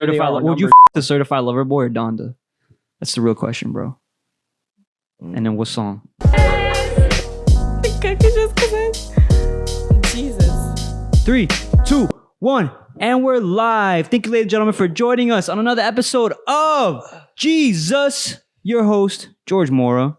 Would you the Certified Lover Boy or Donda? That's the real question, bro. And then what song? Jesus. 3, 2, 1, and we're live. Thank you, ladies and gentlemen, for joining us on another episode of Geezus. Your host, George Mora.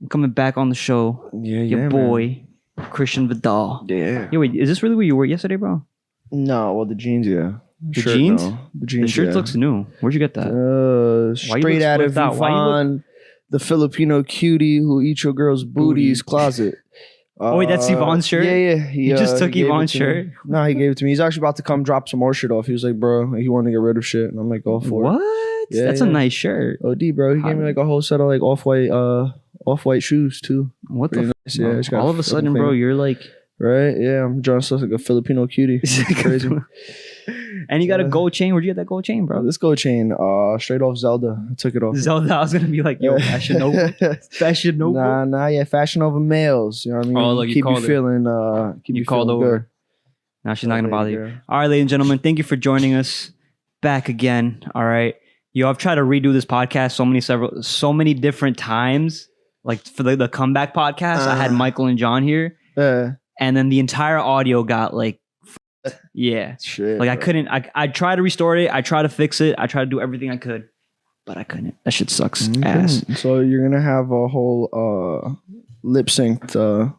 I'm coming back on the show. Your boy, man. Christian Vidal. Yeah. Yo, wait, is this really what you wore yesterday, bro? No, well, the jeans, yeah. The shirt, jeans? No. The jeans, the shirt yeah. looks new. Where'd you get that? Straight out of Yvonne, the Filipino cutie who eats your girl's booty's closet. Oh, wait, that's Yvonne's shirt? Yeah. He just took Yvonne's shirt? No, he gave it to me. He's actually about to come drop some more shit off. He was like, bro, he wanted to get rid of shit. And I'm like, go for it. What? Yeah, that's a nice shirt. OD, bro. He gave me like a whole set of like off-white shoes, too. What the nice. Yeah, all of a sudden, bro, you're like... Right? Yeah, I'm dressed like a Filipino cutie. Crazy. And you got a gold chain. Where'd you get that gold chain, bro? This gold chain, straight off Zelda. I took it off. Zelda, I was gonna be like, yo, Fashion Nova. Fashion Nova. Nah, yeah, Fashion Nova males. You know what I mean? Oh, look, keep you feeling keep you called feeling over. Good. Now she's not gonna bother you. All right, ladies and gentlemen, thank you for joining us back again. All right. Yo, I've tried to redo this podcast so many different times. Like for the comeback podcast, I had Michael and John here. And then the entire audio got like, yeah. Shit, like I couldn't, I tried to restore it. I tried to fix it. I tried to do everything I could, but I couldn't. That shit sucks ass. So you're going to have a whole lip synced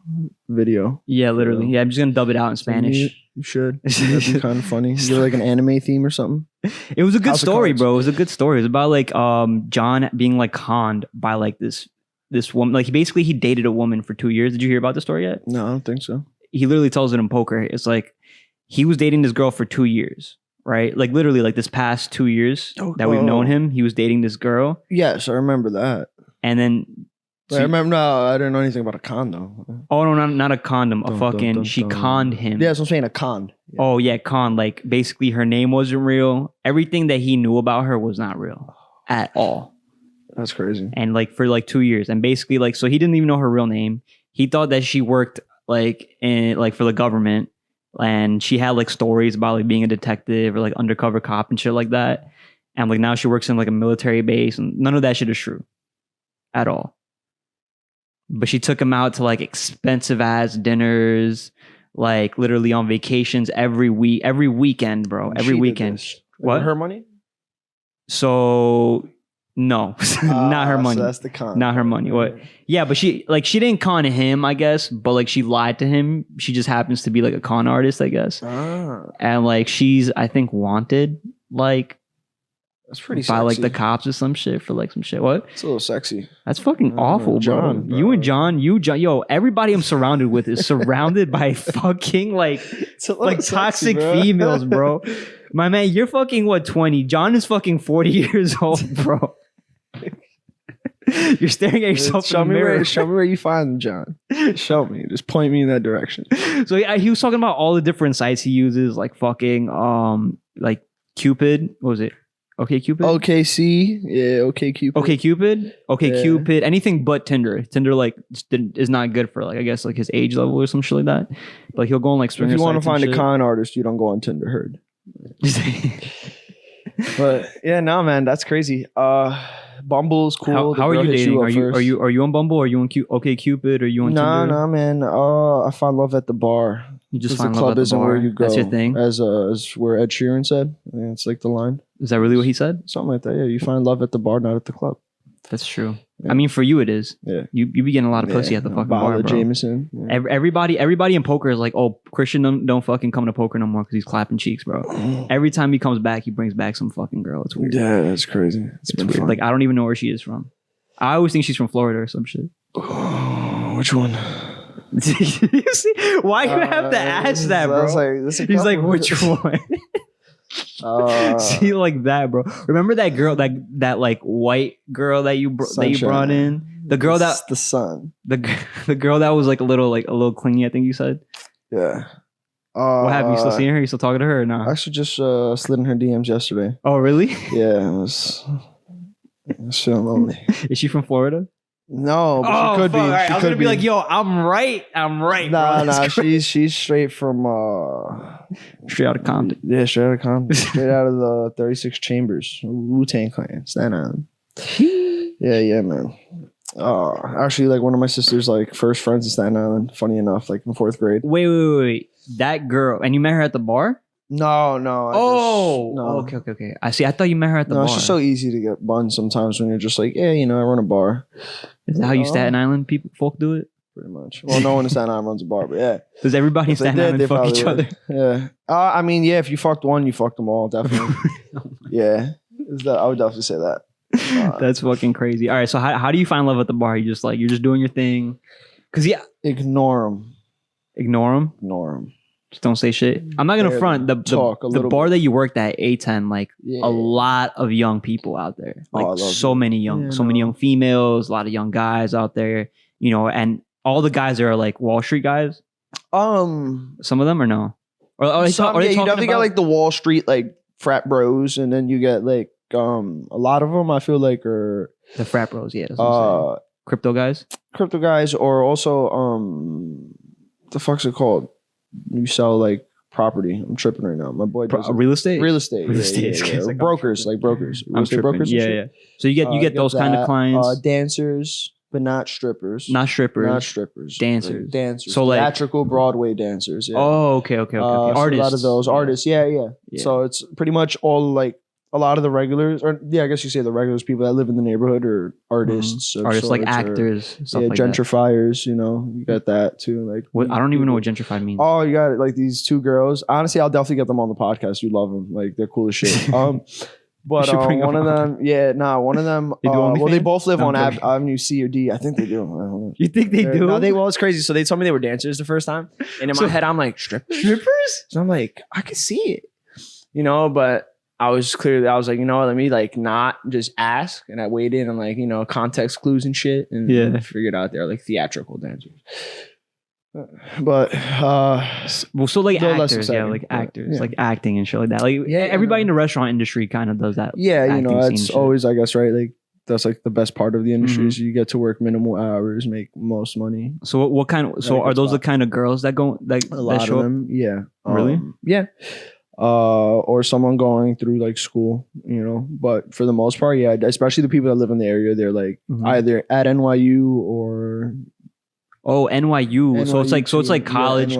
video. Yeah, literally. Yeah, I'm just going to dub it out in Spanish. You should. That'd be kind of funny. Is there like an anime theme or something? It was a good story, bro. It was a good story. It was about like John being like conned by like this woman. Like he dated a woman for 2 years. Did you hear about the story yet? No, I don't think so. He literally tells it in poker. It's like he was dating this girl for 2 years, right? Like literally like this past 2 years that we've known him, he was dating this girl. Yes, I remember that. And then I remember. No, I didn't know anything about a condom. Oh no, not a condom. She conned him. Yeah, so I'm saying a con. Yeah. Oh yeah, con. Like basically her name wasn't real. Everything that he knew about her was not real at all. That's crazy. And like for like 2 years, and basically like so he didn't even know her real name. He thought that she worked like in like for the government, and she had like stories about like being a detective or like undercover cop and shit like that. And like now she works in like a military base, and none of that shit is true at all. But she took him out to like expensive ass dinners, like literally on vacations every weekend, bro. Every weekend. What? Her money? So no, not her money. So that's the con. Not her money. What? Yeah, but she didn't con him, I guess, but like she lied to him. She just happens to be like a con artist, I guess. And like she's, I think, wanted like that's pretty by sexy. like the cops or some shit for like some shit. What? It's a little sexy. That's fucking awful, John, bro. You and John, yo, everybody I'm surrounded with is surrounded by fucking like toxic females, bro. My man, you're fucking what, 20? John is fucking 40 years old, bro. You're staring at yourself in the mirror. Show me where you find them, John. Show me. Just point me in that direction. So he was talking about all the different sites he uses, like fucking like Cupid. What was it? Okay, Cupid. OKC. Yeah, okay, Cupid. Okay, Cupid. Okay, yeah. Cupid. Anything but Tinder. Tinder like is not good for like I guess like his age level or some shit like that. Like he'll go on like swinger sites. If you want to find a con artist, you don't go on Tinder. Heard. But yeah, no, man, that's crazy. Bumble's cool. How are you dating? Are you on Bumble? Or are you on Okay Cupid? Or are you on Tinder? Nah, man. I find love at the bar. You just find love at the bar. Where you go. That's your thing. As where Ed Sheeran said. Yeah, it's like the line. Is that really what he said? Something like that. Yeah, you find love at the bar, not at the club. That's true. Yeah. I mean, for you it is. Yeah. You be getting a lot of pussy at the fucking bar, bro. Jameson. Yeah. Everybody in poker is like, oh, Christian don't fucking come to poker no more because he's clapping cheeks, bro. Every time he comes back, he brings back some fucking girl. It's weird. Yeah, that's crazy. It's weird. Fun. Like I don't even know where she is from. I always think she's from Florida or some shit. Oh, which one? You see? Why you have to ask that, bro? He's like, which one? See, like that, bro. Remember that girl, that like white girl that you brought in, the girl the sun, the girl that was like a little clingy. I think you said. Yeah. What happened? You still seeing her? You still talking to her or not? I actually just slid in her DMs yesterday. Oh, really? Yeah, I was feeling lonely. Is she from Florida? No, but she could be. Right. I was gonna be like, yo, I'm right. Nah, she's straight from Straight out of Compton. Yeah, straight out of Compton. Straight out of the 36 Chambers. Wu-Tang Clan. Staten Island. Yeah, man. Actually, like one of my sister's like first friends in Staten Island. Funny enough, like in 4th grade. Wait. That girl, and you met her at the bar? No. No. Okay. I see. I thought you met her at the bar. No, it's just so easy to get buns sometimes when you're just like, yeah, I run a bar. Is that how you Staten Island folk do it? Pretty much. Well, no one in Staten Island runs a bar, but yeah. Does everybody in Staten Island fuck each other? Yeah. I mean, yeah, if you fucked one, you fucked them all, definitely. Yeah. I would definitely say that. That's fucking crazy. All right, so how do you find love at the bar? You're just doing your thing. Cause ignore them. Ignore them. Just don't say shit. I'm not gonna front the bar that you worked at, A10, like a lot of young people out there, like many young females, a lot of young guys out there, and all the guys are like Wall Street guys. Some of them or no? Or you definitely get like the Wall Street like frat bros, and then you get like a lot of them I feel like are the frat bros. Yeah, that's what I'm saying. Crypto guys, or also the fuck's it called? You sell like property. I'm tripping right now. My boy does real estate. Yeah. Like brokers. Real estate brokers. Yeah. So you get those kind of clients. Dancers, but not strippers. Dancers. So like theatrical Broadway dancers. Yeah. Oh, okay. Artists. So a lot of those artists. Yeah. So it's pretty much all like a lot of the regulars, or I guess you say the regulars, people that live in the neighborhood, or artists. Artists like actors. Stuff like gentrifiers. You got that too. Like I don't even know what gentrified means. Oh, you got it. Like these two girls. Honestly, I'll definitely get them on the podcast. You love them. Like they're cool as shit. But one of them. They both live on Avenue C or D. I think they do. You think they do? No, well, it's crazy. So they told me they were dancers the first time, and in my head, I'm like, strippers. So I'm like, I could see it, but I was like, let me like not just ask, and I waited and like context clues and shit, and I figured out they're like theatrical dancers. But so like actors, actors, like acting and shit like that. Like everybody in the restaurant industry kind of does that. Yeah, that's always, I guess, right? Like that's like the best part of the industry is you get to work minimal hours, make most money. So what kind of? So are those the kind of girls that go like a lot of them? Yeah. Really? Yeah. Or someone going through like school, but for the most part, especially the people that live in the area, they're like either at NYU or NYU. So it's like college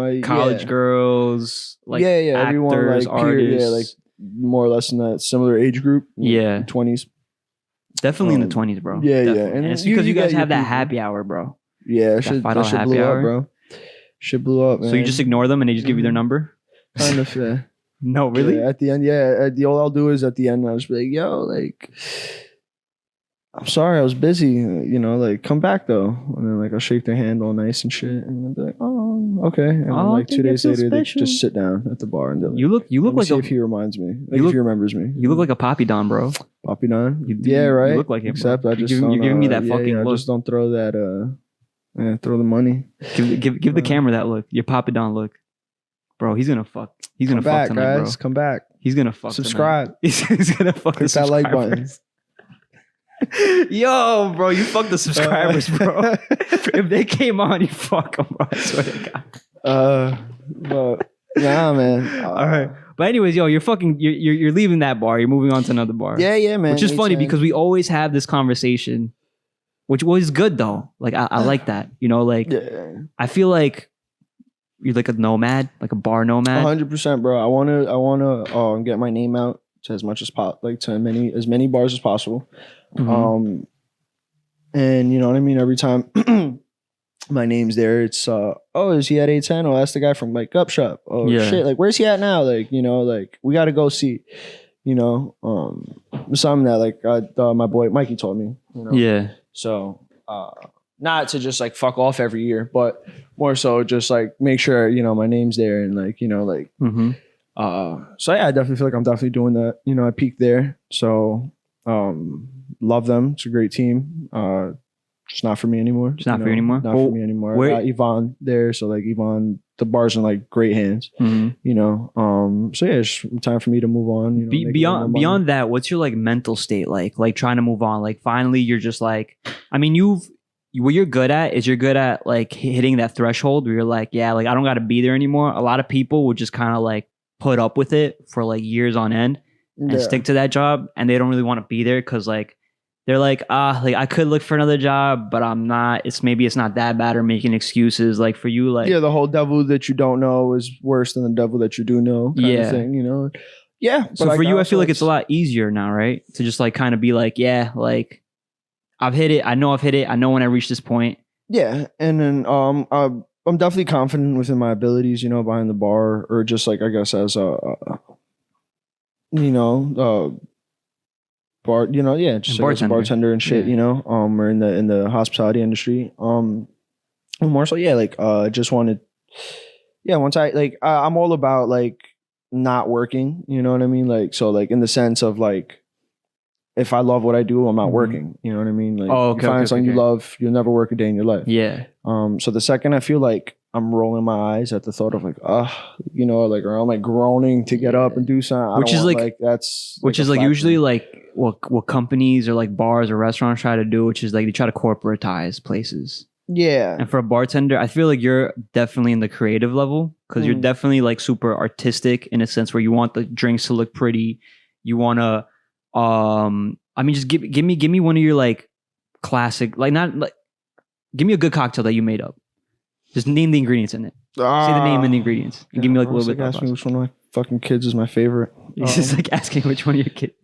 girls, like actors, everyone like artists, like more or less in that similar age group, 20s, definitely in the 20s, bro. And it's because you guys have that happy hour, bro. Yeah, shit blew up, bro. Shit blew up, man. So you just ignore them and they just give you their number? Kind of, yeah. No, really? At the end, all I'll do is at the end, I'll just be like, yo, like, I'm sorry, I was busy, like, come back though. And then, like, I'll shake their hand all nice and shit. And they'll be like, oh, okay. And then, like, 2 days later, they just sit down at the bar and they're like, you look like if he reminds me. Like, if he remembers me. You look like a Poppy Don, bro. Poppy Don? Right? You look like him, except bro. I just you're giving me that fucking look. I just don't throw that, throw the money. Give the camera that look. Your Poppy Don look. Bro, he's gonna fuck. He's gonna fuck tonight, guys. Bro. Come back. He's gonna fuck. Subscribe. He's gonna fuck. Click that like button. Yo, bro, you fuck the subscribers, bro. If they came on, you fuck them, bro. I swear to God. But nah, man. All right. But anyways, yo, you're leaving that bar. You're moving on to another bar. Yeah, man. Which is funny because we always have this conversation, which was good though. Like I like that. I feel like you're like a nomad, like a bar nomad. 100%, bro. I wanna get my name out to as much as to as many bars as possible. And you know what I mean. Every time my name's there, it's is he at A10? Oh, that's the guy from like Up Shop. Oh shit, like where's he at now? Like like we got to go see. Something that like my boy Mikey told me. Yeah. So not to just like fuck off every year, but more so just like make sure my name's there and like so yeah, I definitely feel like I'm definitely doing that. I peaked there, so love them. It's a great team. Just not for me anymore. Just not for you anymore. Not for me anymore. I got Yvonne there, so like Yvonne, the bar's in like great hands. So yeah, it's time for me to move on. Beyond that, what's your like mental state like? Like trying to move on. Like finally, you're just like, I mean, what you're good at is you're good at like hitting that threshold where you're like, yeah, like I don't got to be there anymore. A lot of people would just kind of like put up with it for like years on end and stick to that job, and they don't really want to be there because like they're like like I could look for another job, but I'm not. It's not that bad, or making excuses like for you like the whole devil that you don't know is worse than the devil that you do know kind of thing, you know. Yeah. So for you, I feel like it's a lot easier now, right? To just like kind of be like, yeah, like I've hit it. I know I've hit it. I know when I reach this point. Yeah, and then I'm definitely confident within my abilities, you know, behind the bar, or just like I guess as a bar, you know, yeah, just like as a bartender and shit, you know, or in the hospitality industry. More so, yeah, like just wanted, yeah. Once I like, I'm all about like not working, you know what I mean? Like, so like in the sense of like, if I love what I do, I'm not working. You know what I mean? Like, you find something you love, you'll never work a day in your life. Yeah. So the second I feel like I'm rolling my eyes at the thought of like, you know, like, or I'm like groaning to get up and do something, which is like that's which is like usually like what companies or like bars or restaurants try to do, which is like they try to corporatize places. Yeah. And for a bartender, I feel like you're definitely in the creative level because you're definitely like super artistic in a sense where you want the drinks to look pretty. You want to, I mean, just give me one of your like classic, like not like, give me a good cocktail that you made up. Just name the ingredients in it. Say the name and the ingredients. And give me like a little bit. Ask me which one of my fucking kids is my favorite. It's just like asking which one of your kids.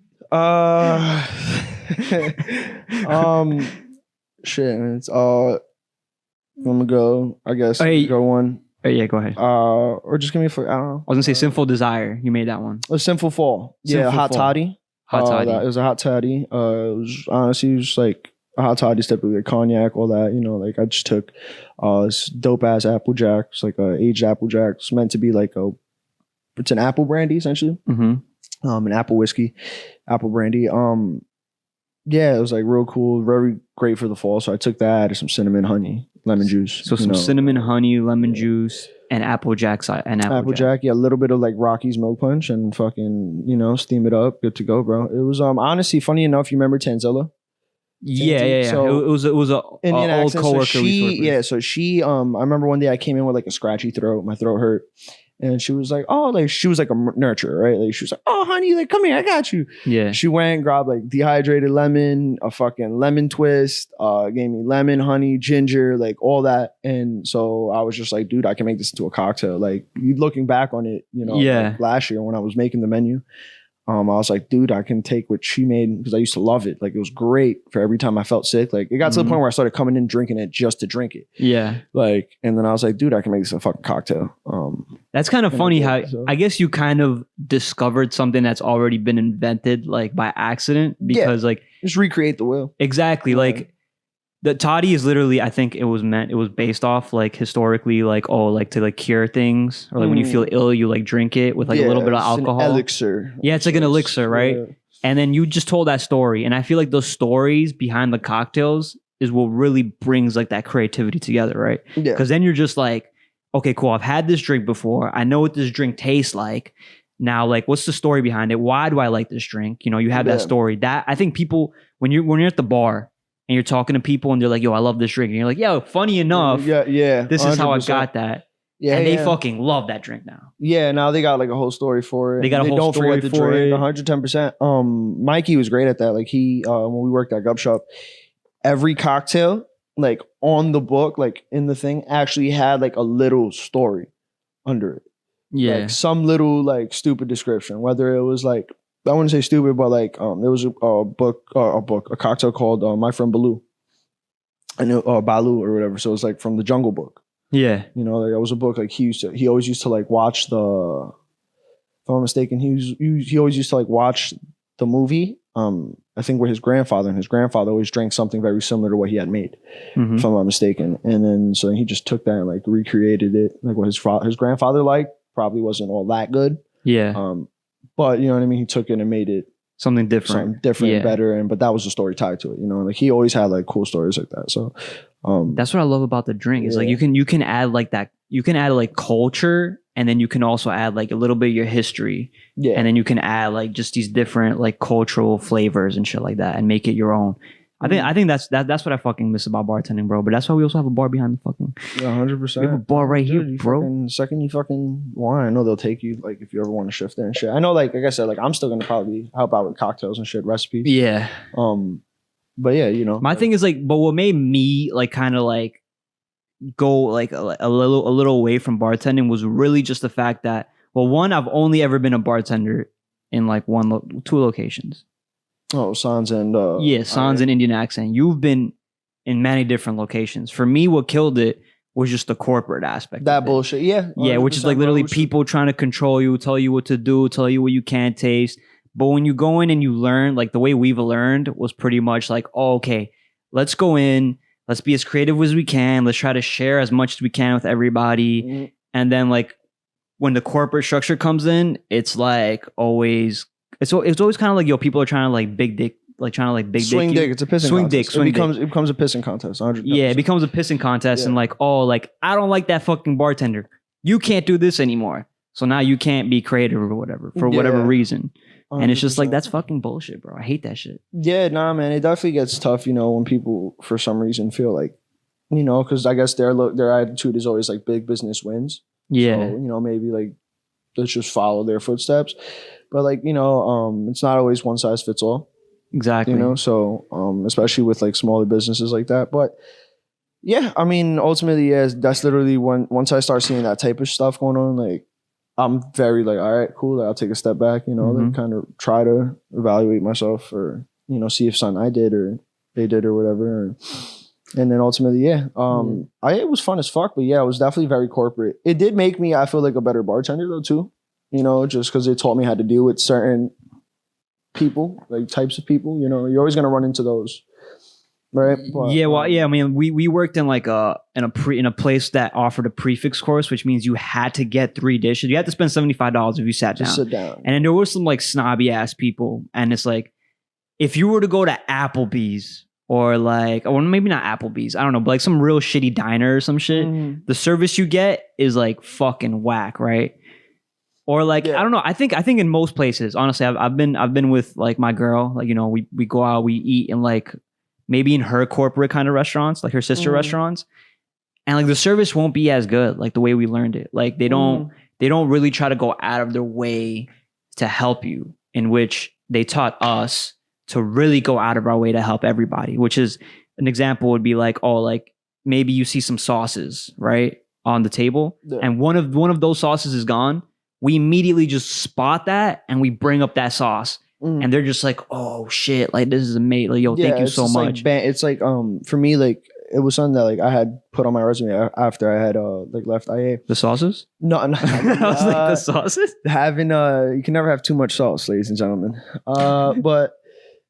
Shit. It's I'm gonna go. I guess go one. Oh yeah, go ahead. Or just give me I don't know. I was gonna say Sinful Desire. You made that one. A Sinful Fall. Yeah, hot toddy. Hot toddy. It was a hot toddy. It was honestly just like a hot toddy, typically like cognac, all that. You know, like I just took this dope ass Applejack. It's like a aged Applejack. It's meant to be like it's an apple brandy essentially. Mm-hmm. An apple whiskey, apple brandy. Yeah, it was like real cool, very great for the fall. So I took that, added some cinnamon, honey, lemon juice. So some cinnamon, honey, lemon juice, and Applejack. Applejack, yeah, a little bit of like Rocky's milk punch and fucking, you know, steam it up. Good to go, bro. It was honestly funny enough. You remember Tanzilla? Yeah. So it was a Indian old accent. coworker. So she I remember one day I came in with like a scratchy throat. My throat hurt. And she was like, oh, like she was like a nurturer, right? Like she was like, oh, honey, like come here, I got you. Yeah. She went and grabbed like dehydrated lemon, a fucking lemon twist, gave me lemon, honey, ginger, like all that. And so I was just like, dude, I can make this into a cocktail. Like looking back on it, you know, like last year when I was making the menu, I was like, dude, I can take what she made because I used to love it. Like it was great for every time I felt sick. Like it got to the point where I started coming in drinking it just to drink it. Yeah. Like, and then I was like, dude, I can make this a fucking cocktail. That's kind of funny how I guess you kind of discovered something that's already been invented like by accident because like just recreate the wheel. Exactly. Like the toddy is literally, I think it was based off like historically like, to like cure things or like when you feel ill, you like drink it with like a little bit of alcohol. An elixir. Yeah, it's like an elixir, right? Yeah. And then you just told that story. And I feel like those stories behind the cocktails is what really brings like that creativity together, right? Yeah. Because then you're just like, okay, cool. I've had this drink before. I know what this drink tastes like. Now, like, what's the story behind it? Why do I like this drink? You know, you have that story. That I think people, when you're at the bar and you're talking to people and they're like, yo, I love this drink. And you're like, yo, funny enough, this is how I got that. Yeah, and they fucking love that drink now. Yeah, now they got like a whole story for it. They got a whole story for it. 110%. Mikey was great at that. Like he, when we worked at Gub Shop, every cocktail, like on the book, like in the thing, actually had like a little story under it. Yeah. Like some little like stupid description, whether it was like, I wouldn't say stupid, but like there was a cocktail called My Friend Baloo. I know Baloo or whatever. So it was like from the Jungle Book. Yeah. You know, like it was a book like he always used to like watch if I'm not mistaken, he always used to like watch the movie. I think with his grandfather, and his grandfather always drank something very similar to what he had made, if I'm not mistaken. And then so he just took that and like recreated it, like what his grandfather liked. Probably wasn't all that good. Yeah. But you know what I mean? He took it and made it something different, and better. But that was the story tied to it. You know, like he always had like cool stories like that. So that's what I love about the drink. Is like you can add like that. You can add like culture, and then you can also add like a little bit of your history. Yeah. And then you can add like just these different like cultural flavors and shit like that, and make it your own. I think that's what I fucking miss about bartending, bro. But that's why we also have a bar behind the fucking. 100%. We have a bar right here, bro. Second you fucking want, I know they'll take you. Like if you ever want to shift there and shit. I know, like I said, like I'm still gonna probably help out with cocktails and shit, recipes. Yeah. But yeah, you know. My thing is like, but what made me like kind of like go like a little away from bartending was really just the fact that, well, one, I've only ever been a bartender in like two locations. Oh, Sans and Sans and Indian Accent. You've been in many different locations. For me, what killed it was just the corporate aspect. That bullshit. Yeah. Yeah, which is like literally people trying to control you, tell you what to do, tell you what you can't taste. But when you go in and you learn, like the way we've learned was pretty much like, oh, okay, let's go in, let's be as creative as we can, let's try to share as much as we can with everybody. Mm-hmm. And then like when the corporate structure comes in, it's like always, it's always kind of like, yo, people are trying to like big dick, like trying to like big swing dick. It's a pissing contest. It becomes a pissing contest. 100%. Yeah, it becomes a pissing contest, and like, oh, like I don't like that fucking bartender. You can't do this anymore. So now you can't be creative or whatever for whatever reason. 100%. And it's just like, that's fucking bullshit, bro. I hate that shit. Yeah, nah, man. It definitely gets tough, you know, when people for some reason feel like, you know, because I guess their attitude is always like big business wins. Yeah. So, you know, maybe like let's just follow their footsteps. But like, you know, it's not always one size fits all. Exactly. You know, so especially with like smaller businesses like that. But yeah, I mean, ultimately, yeah, that's literally once I start seeing that type of stuff going on, like I'm very like, all right, cool. Like, I'll take a step back, you know, like kind of try to evaluate myself or, you know, see if something I did or they did or whatever. And then ultimately, yeah, it was fun as fuck, but yeah, it was definitely very corporate. It did make me, I feel like, a better bartender though too, you know, just because it taught me how to deal with certain people, like types of people, you know, you're always going to run into those. Right. But, yeah. Well, yeah. I mean, we worked in like in a place that offered a prefix course, which means you had to get 3 dishes. You had to spend $75 if you sat down. Just sit down. And then there were some like snobby ass people, and it's like, if you were to go to Applebee's or like, or maybe not Applebee's, I don't know, but like some real shitty diner or some shit, the service you get is like fucking whack, right? Or like, I don't know. I think in most places, honestly, I've been with like my girl, like, you know, we go out, we eat in like, maybe in her corporate kind of restaurants, like her sister restaurants. And like the service won't be as good, like the way we learned it. Like they don't really try to go out of their way to help you, in which they taught us to really go out of our way to help everybody, which is an example would be like, oh, like maybe you see some sauces, right, on the table. Yeah. And one of those sauces is gone. We immediately just spot that and we bring up that sauce. And they're just like, oh shit, like this is amazing. Like, yo, thank you so much. Like, it's like for me, like it was something that like I had put on my resume after I had like left IA. The sauces? No, I was like, the sauces? Having you can never have too much sauce, ladies and gentlemen. But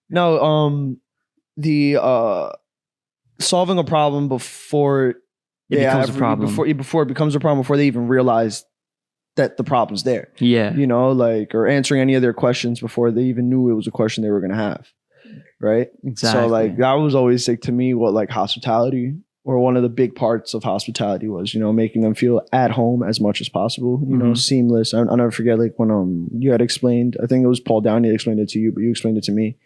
no, the solving a problem before it becomes a problem. Before it becomes a problem, before they even realize that the problem's there. Yeah. You know, like, or answering any of their questions before they even knew it was a question they were going to have. Right. Exactly. So like, that was always like, to me, what like hospitality, or one of the big parts of hospitality was, you know, making them feel at home as much as possible, you know, seamless. I'll never forget, like when, you had explained, I think it was Paul Downey that explained it to you, but you explained it to me,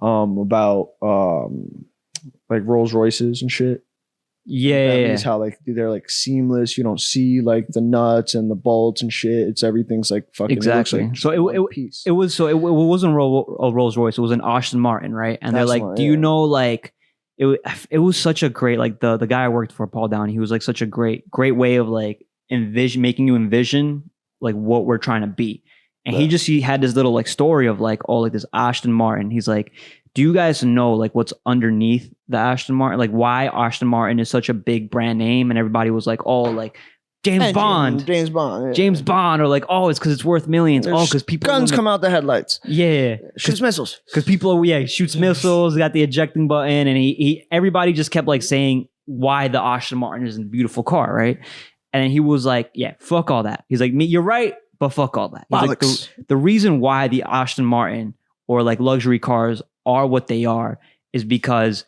about, like Rolls Royces and shit. Yeah, that means how like they're like seamless. You don't see like the nuts and the bolts and shit. It's everything's like fucking exactly. Like so it wasn't a Rolls Royce. It was an Aston Martin, right? And they're like, do you know like it was such a great like the guy I worked for, Paul Downey. He was like such a great way of like making you envision like what we're trying to be. And he had this little like story of like, oh, like this Aston Martin. He's like, do you guys know like what's underneath the Aston Martin? Like why Aston Martin is such a big brand name? And everybody was like, oh, like James Bond, or like, oh, it's because it's worth millions. Because people guns come out the headlights. Yeah, shoots missiles. Because people, shoots missiles. Got the ejecting button, and everybody just kept like saying why the Aston Martin is a beautiful car, right? And then he was like, yeah, fuck all that. He's like, you're right, but fuck all that. He's like, the reason why the Aston Martin or like luxury cars are what they are is because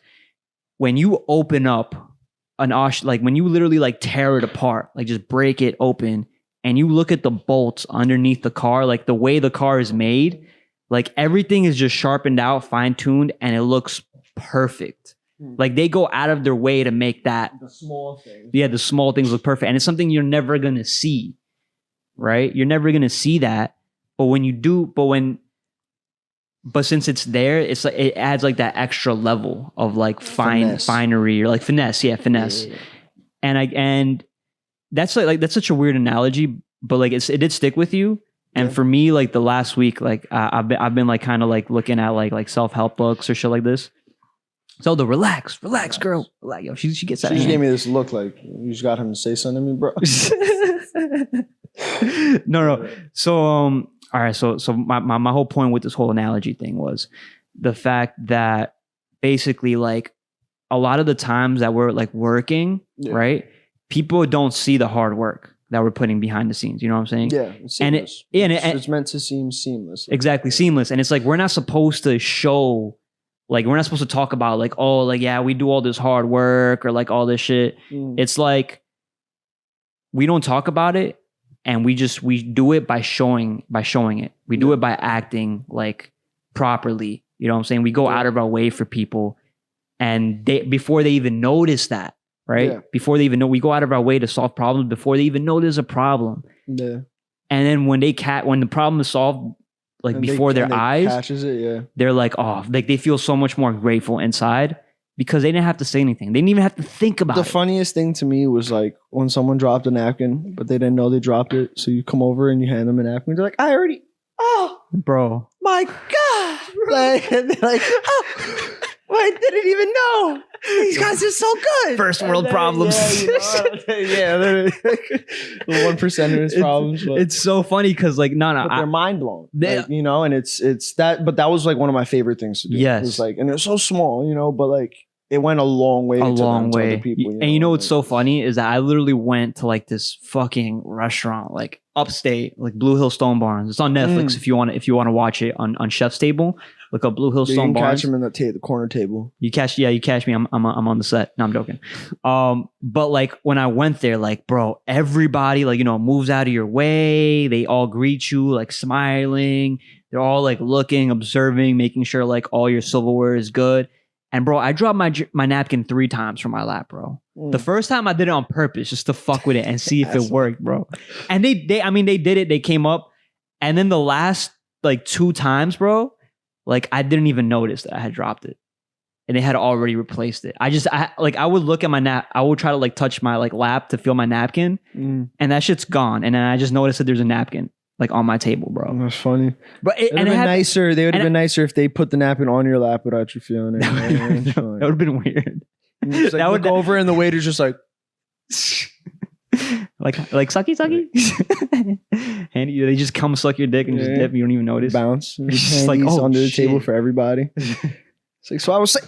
when you open up an like when you literally like tear it apart, like just break it open and you look at the bolts underneath the car, like the way the car is made, like everything is just sharpened out, fine-tuned, and it looks perfect. Like they go out of their way to make that The small things. the small things look perfect. And it's something you're never gonna see. Right? You're never gonna see that. But when you do, but since it's there, it's like it adds like that extra level of like finery or like finesse. Yeah, finesse. Yeah. And that's like that's such a weird analogy, but like it did stick with you. And Yeah. for me, like the last week, like I've been like kind of like looking at like self-help books or shit like this. So the relax, girl. Like, yo, she gets that. She just hand. gave me this look like you just got him to say something to me, bro. No. So all right. So my whole point with this whole analogy thing was the fact that basically like a lot of the times that we're like working, Yeah. right? People don't see the hard work that we're putting behind the scenes. You know what I'm saying? Yeah, it's And it- seamless. yeah, and it's meant to seem seamless. Exactly. Seamless. And it's like, we're not supposed to show, like, we're not supposed to talk about like, oh, like, yeah, we do all this hard work or like all this shit. Mm. It's like, we don't talk about it and we do it by showing it. We do it by acting like properly. You know what I'm saying? We go out of our way for people and before they even notice that, right? Yeah. Before they even know, we go out of our way to solve problems before they even know there's a problem. Yeah. And then when the problem is solved, like And before their and eyes, catches it, yeah. they're like, oh, like they feel so much more grateful inside because they didn't have to say anything. They didn't even have to think about The it. funniest thing to me was like when someone dropped a napkin, but they didn't know they dropped it. So you come over and you hand them a napkin. They're like, oh Bro. my God. Like, and they're like, oh, I didn't even know. These guys are so good. First world problems. Yeah, literally. The 1%ers problems. But, It's so funny because like, no, but they're mind blown. They- Like, you know, and it's that, but that was like one of my favorite things to do. Yes. It was like, and it was so small, you know, but like it went a long way. a to long them, to way. other people, And you know what's like, so funny is that I literally went to like this fucking restaurant, like upstate, like Blue Hill Stone Barns. It's on Netflix if you want to watch it on Chef's Table. Look up Blue Hill you Stone can Barns. catch them in the corner table. You catch me. I'm on the set. No, I'm joking. But like when I went there, like, bro, everybody like, you know, moves out of your way. They all greet you like smiling. They're all like looking, observing, making sure like all your silverware is good. And bro, I dropped my napkin 3 times from my lap, bro. The first time I did it on purpose just to fuck with it and see if it worked, bro. And they did it. They came up. And then the last like 2 times, bro, like I didn't even notice that I had dropped it. And they had already replaced it. I would look at my I would try to like touch my like lap to feel my napkin. And that shit's gone. And then I just noticed that there's a napkin like on my table, bro. That's funny. But It would have been nicer. They would have and been nicer if they put the napkin on your lap without you feeling it. that would have been weird. Just, like, that would look over and the waiter's just like, like sucky. And they just come suck your dick and just Yeah. dip. You don't even notice. bounce. It's just like, Handies oh, under the table shit. for everybody. It's like, so I was saying.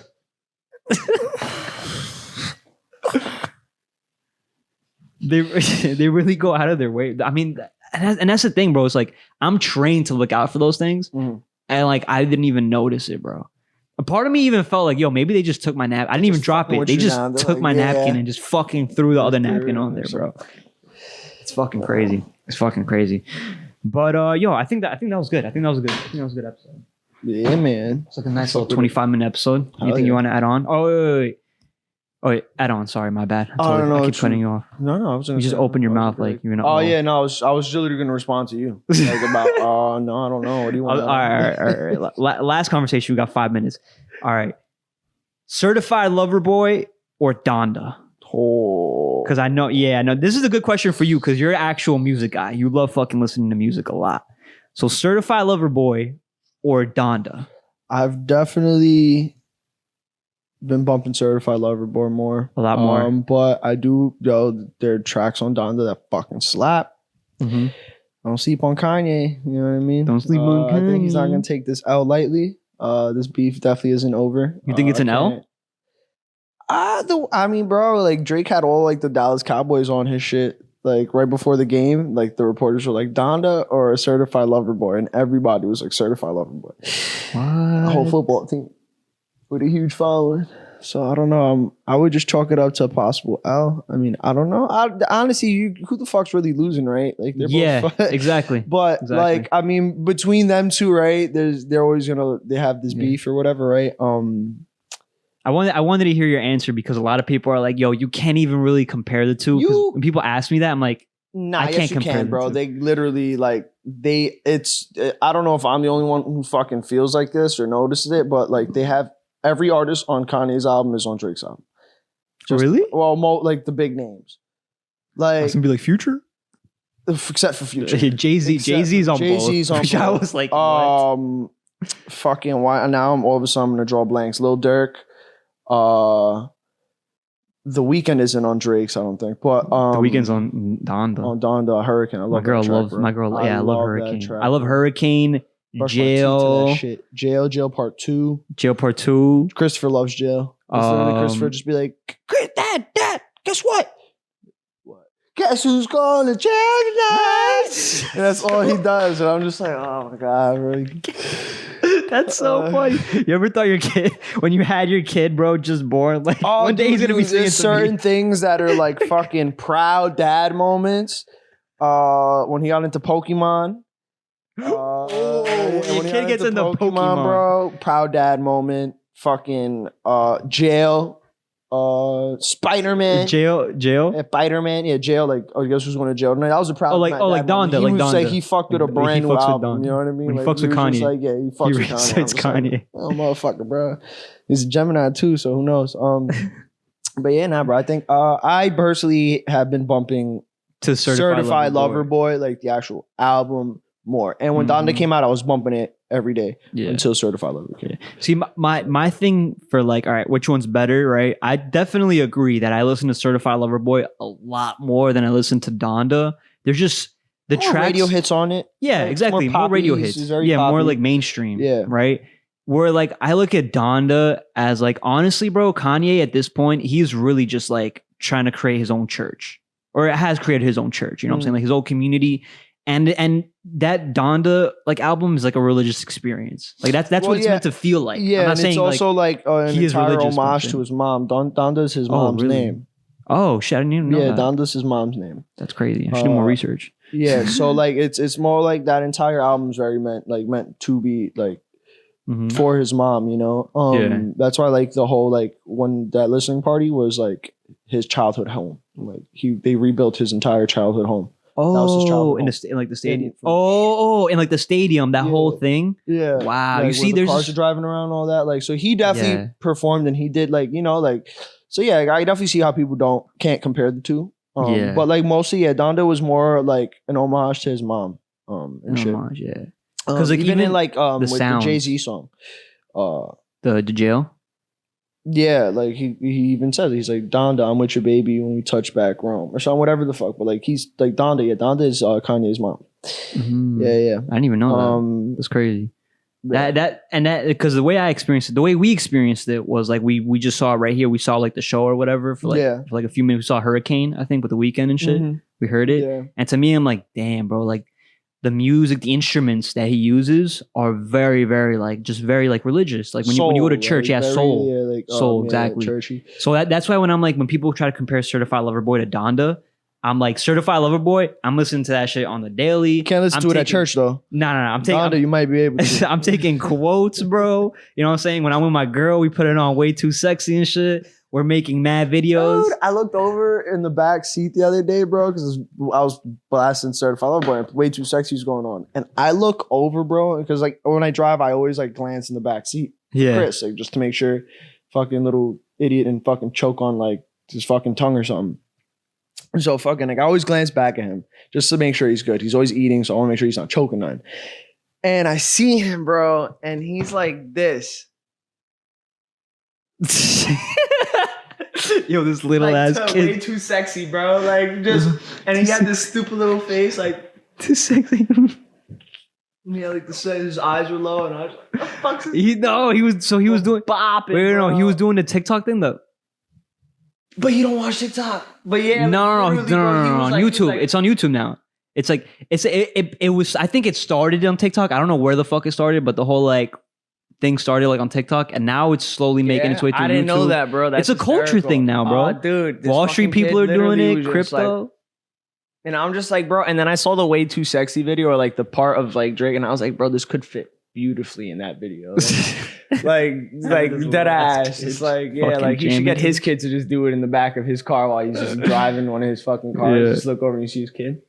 They really go out of their way. I mean, and that's the thing, bro. It's like I'm trained to look out for those things, and like I didn't even notice it, bro. A part of me even felt like, yo, maybe they just took my napkin. I didn't even drop fucking it. with They you just now. They're took like, my yeah. napkin and just fucking threw the other napkin on there, or bro. It's fucking crazy. It's fucking crazy. But yo, I think that was good. I think that was a good episode. Yeah, man. It's like a nice little 25-minute episode. Anything yeah. you want to add on? Oh, wait, add on. Sorry, my bad. I keep cutting you off. No, I was gonna You just say- open your I was mouth gonna- like you're gonna. Oh yeah, no, I was literally gonna respond to you. Like about no, I don't know. What do you want? All right. Last conversation. We got 5 minutes. All right. Certified lover boy or Donda? Oh. Because I know this is a good question for you because you're an actual music guy. You love fucking listening to music a lot. So certified lover boy or Donda? I've definitely been bumping Certified Lover Boy more. A lot more. But I do, there are tracks on Donda that fucking slap. Mm-hmm. Don't sleep on Kanye. You know what I mean? Don't sleep on I think he's not Kanye. going to take this L lightly. This beef definitely isn't over. You think it's an L? I mean, bro, like Drake had all like the Dallas Cowboys on his shit. Like right before the game, like the reporters were like Donda or a Certified Lover Boy, and everybody was like Certified Lover Boy. The whole football team with a huge following. So I don't know. I would just chalk it up to a possible L. I mean, I don't know. Honestly, who the fuck's really losing, right? Like they're both exactly. But Exactly. like, I mean, between them two, right? They have this beef or whatever, right? I wanted to hear your answer because a lot of people are like, "Yo, you can't even really compare the two." 'Cause when people ask me that, I'm like, Nah, I yes, can't you compare can, the bro. two. They literally like I don't know if I'm the only one who fucking feels like this or notices it, but like they have every artist on Kanye's album is on Drake's album. Really? Well, like the big names, I was like gonna be like Future, except for Future. Jay-Z's on Jay-Z's both. on Which I both. was like, what? Fucking why? Now I'm all of a sudden gonna draw blanks. Lil Durk, The Weeknd isn't on Drake's, I don't think, but The Weeknd's on Donda. on Donda Hurricane. I love My girl that track, loves bro. my girl. Yeah, I love that Hurricane. track, I love bro. Hurricane. Brush my teeth to Jail. that shit. Jail Part 2. Jail Part 2. Christopher loves Jail. It's literally Christopher just be like, Dad, guess what? What? Guess who's going to jail tonight? And that's all he does. And I'm just like, oh my God, bro. That's so funny. You ever thought your kid, when you had your kid, bro, just born, like one day he's gonna be singing there's certain things that are like fucking proud dad moments. When he got into Pokemon. Your when he kid got gets into Pokemon, bro. Proud dad moment. Fucking Jail. Spider-Man. Jail. Yeah, Spider-Man. Yeah, Jail. Like, I guess who's going to jail. That was a proud Oh, like dad moment. Donda. He Like was Donda. like, he fucked with a Like, brand he new fucks with album. Donda. You know what I mean? When he Like, fucks with was just Kanye. like, yeah, he fucks with Kanye. Resets I'm just like, Kanye. oh, motherfucker, bro. He's a Gemini too, so who knows? But yeah, nah, bro. I think I personally have been bumping To Certified Lover Boy, like the actual album more. And when Donda came out, I was bumping it every day until Certified Lover came. See, my thing for like, all right, which one's better, right? I definitely agree that I listen to Certified Lover Boy a lot more than I listen to Donda. There's just the More tracks. radio hits on it. Yeah, Like, exactly. More radio hits. Yeah, more poppy. like mainstream. Yeah. Right? Where like I look at Donda as like, honestly, bro, Kanye at this point, he's really just like trying to create his own church. Or has created his own church. You know what I'm saying? Like his own community. And that Donda like album is like a religious experience. Like that's what it's meant to feel like. Yeah, I'm not and saying it's also like an he is entire religious, homage but- to his mom. Donda's his mom's really? name. Oh shit, I didn't even know Yeah, that. Donda's his mom's name. That's crazy. I should do more research. Yeah, so like it's more like that entire album's very meant to be like for his mom, you know. That's why like the whole like when that listening party was like his childhood home. Like they rebuilt his entire childhood home. Oh, that was his childhood in home. the in like the stadium. In like the stadium, that whole thing. Yeah. Wow. Like, You see, where the there's cars are driving around, all that. Like, so he definitely performed, and he did like, you know, like, so yeah, I definitely see how people can't compare the two. But like mostly, yeah, Donda was more like an homage to his mom. And shit. homage, yeah. Because like even in like with the sounds. Jay-Z song. The jail. Yeah, like he even says, he's like, Donda, I'm with your baby when we touch back Rome or something, whatever the fuck. But like he's like Donda, yeah, Donda is Kanye's mom. Yeah. I didn't even know that. That's crazy. Yeah. That because the way I experienced it, the way we experienced it was like we just saw it right here. We saw like the show or whatever for like a few minutes. We saw Hurricane, I think, with the Weeknd and shit. We heard it, and to me, I'm like, damn, bro, like the music, the instruments that he uses are very, very like just very like religious. Like when you go to church, soul, exactly. Churchy. So that's why when I'm like when people try to compare Certified Lover Boy to Donda, I'm like, Certified Lover Boy, I'm listening to that shit on the daily. You can't listen to it at church though. No. I'm taking Donda, you might be able to. I'm taking quotes, bro. You know what I'm saying? When I'm with my girl, we put it on Way Too Sexy and shit. We're making mad videos. Dude, I looked over in the back seat the other day, bro, because I was blasting Certified Lover Boy and Way Too Sexy was going on. And I look over, bro, because like when I drive, I always like glance in the back seat. Yeah. Chris, like just to make sure fucking little idiot and fucking choke on like his fucking tongue or something. So fucking like I always glance back at him just to make sure he's good. He's always eating, so I want to make sure he's not choking nothing. And I see him, bro, and he's like this. Yo, this little like, ass way kid. too sexy, bro. Like just, and he had this stupid little face, like Too sexy. yeah, like his eyes were low, and I was like, "What the fuck's this?" He was doing bopping. Wait, no, bro. he was doing the TikTok thing though. But you don't watch TikTok. But yeah, No, on like, YouTube. It's on YouTube now. It's like it was. I think it started on TikTok. I don't know where the fuck it started, but the whole like thing started like on TikTok, and now it's slowly making its way through YouTube. I didn't know that, bro. That's it's a culture hysterical. thing now, bro. Oh, dude, this Wall Street fucking people kid are doing literally it. was just Crypto. like- and I'm just like, bro. And then I saw the Way Too Sexy video, or like the part of like Drake, and I was like, bro, this could fit. beautifully in that video. Like dead ass. It's like, yeah, Fucking like he should Jamie. get his kid to just do it in the back of his car while he's just driving one of his fucking cars. Yeah. Just look over and you see his kid.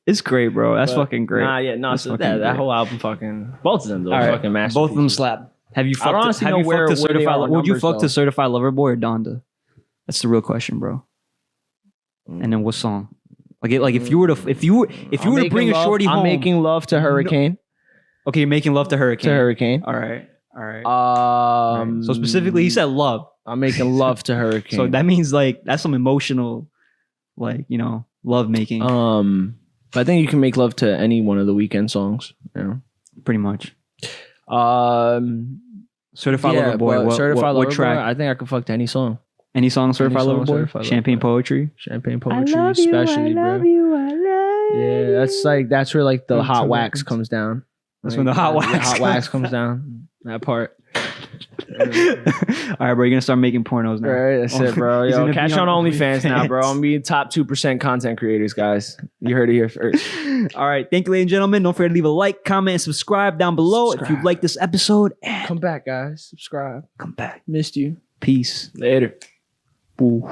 It's great, bro. That's But- fucking great. Nah, yeah, no, That's so fucking that great. whole album fucking, both of them though, All right. fucking masterpieces. Both of them slap. Have you I don't fucked? honestly Have know you where fucked a they are certified? on Would you numbers, fuck though. to Certified Lover Boy or Donda? That's the real question, bro. And then what song? Like if you were to I'm bring a making shorty love, home. I'm making love to Hurricane. Okay, you're making love to Hurricane. To Hurricane. All right. So specifically, he said love. I'm making love to Hurricane. So that means like that's some emotional, like love making. But I think you can make love to any one of the Weeknd songs. You know, Pretty much. Certified Certified Lover Boy. What track? I think I could fuck to any song. Any song Certified Any Lover song Boy? Certified Lover Champagne Boy. Poetry. Champagne poetry, especially, bro. Yeah, that's where like the That's hot so wax good. comes down. That's when the hot wax The hot comes wax comes down. That part. All right, bro. You're gonna start making pornos now. Right, that's it, bro. He's Yo, gonna catch be on on OnlyFans now, bro. OnlyFans. I'm gonna be top 2% content creators, guys. You heard it here first. All right. Thank you, ladies and gentlemen. Don't forget to leave a like, comment, and subscribe down below if you Subscribe. like this episode. And Come back, guys. Subscribe. come back. Missed you. Peace. Later. Ooh.